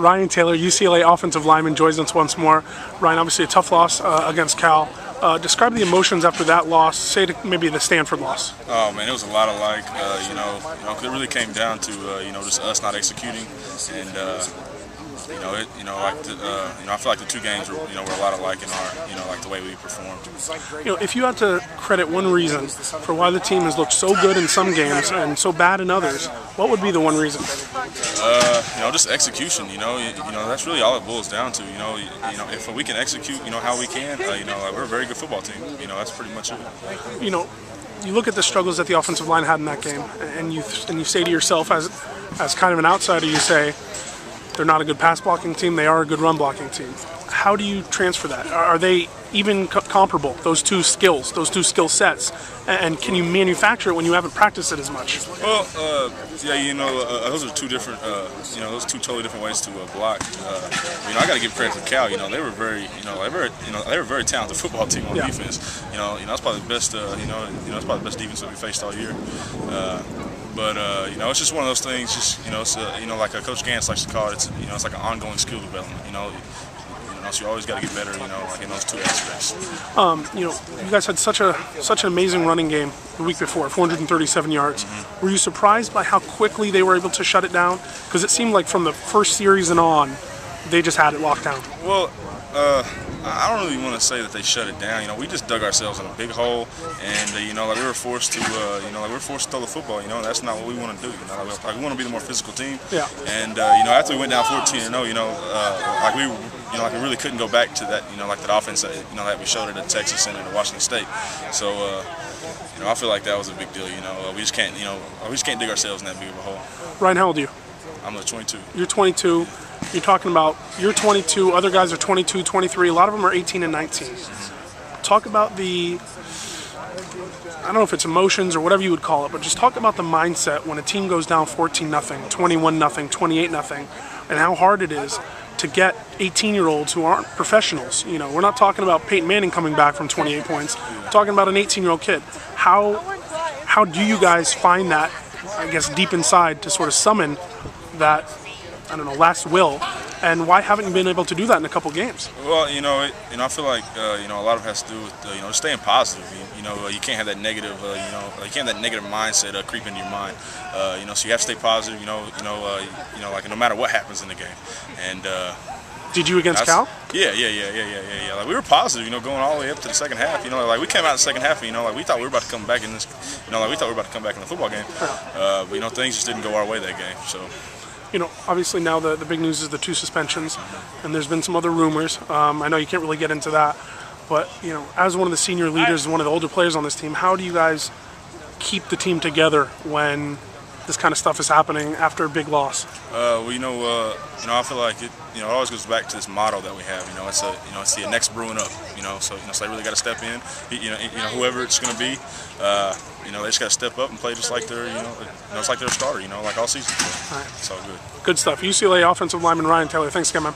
Ryan Taylor, UCLA offensive lineman, joins us once more. Ryan, obviously a tough loss against Cal. Describe the emotions after that loss, say maybe the Stanford loss. Oh man, it was a lot of it really came down to just us not executing, and I feel like the two games were a lot alike in our like the way we performed. If you had to credit one reason for why the team has looked so good in some games and so bad in others, what would be the one reason? Just execution. That's really all it boils down to. If we can execute, how we can, we're a very good football team. That's pretty much it. You look at the struggles that the offensive line had in that game, and you say to yourself, as kind of an outsider, you say, they're not a good pass blocking team, they are a good run blocking team. How do you transfer that? Are they even comparable, those two skill sets? And can you manufacture it when you haven't practiced it as much? Well, those are two different, those two totally different ways to block. I got to give credit to Cal. They were very, they were a very talented football team on defense. That's probably the best, that's probably the best defense that we faced all year. But it's just one of those things. Just it's like Coach Gantz likes to call it. It's like an ongoing skill development. So you always got to get better. Like in those two aspects. You guys had such an amazing running game the week before, 437 yards. Mm-hmm. Were you surprised by how quickly they were able to shut it down? Because it seemed like from the first series and on, they just had it locked down. Well, I don't really want to say that they shut it down. We just dug ourselves in a big hole, and we were forced to, throw the football. That's not what we want to do. We want to be the more physical team. Yeah. And after we went down 14-0, we really couldn't go back to that, like that offense that, that we showed at Texas and at Washington State. So, I feel like that was a big deal. We just can't, dig ourselves in that big of a hole. Ryan, how old are you? I'm 22. You're 22. You're talking about you're 22. Other guys are 22, 23. A lot of them are 18 and 19. Talk about I don't know if it's emotions or whatever you would call it, but just talk about the mindset when a team goes down 14-0, 21-0, 28-0, and how hard it is to get 18-year-olds who aren't professionals. We're not talking about Peyton Manning coming back from 28 points. We're talking about an 18-year-old kid. How do you guys find that, I guess, deep inside to sort of summon that, I don't know, last will, and why haven't you been able to do that in a couple games? Well, I feel like a lot of it has to do with staying positive. You can't have that negative, you can't have that negative mindset creep into your mind. So you have to stay positive. Like no matter what happens in the game. And did you against Cal? Yeah. Like we were positive, going all the way up to the second half. Like we came out in the second half, like we thought we were about to come back in this, like we thought we were about to come back in the football game. But things just didn't go our way that game. So. Obviously now the big news is the 2 suspensions, and there's been some other rumors. I know you can't really get into that, but as one of the senior leaders, one of the older players on this team, how do you guys keep the team together when this kind of stuff is happening after a big loss? I feel like it always goes back to this motto that we have. It's the next Bruin up. So they really got to step in. Whoever it's going to be. They just got to step up and play just like they're, it's like they're a starter, like all season. All right. It's all good. Good stuff. UCLA offensive lineman Ryan Taylor. Thanks again, man.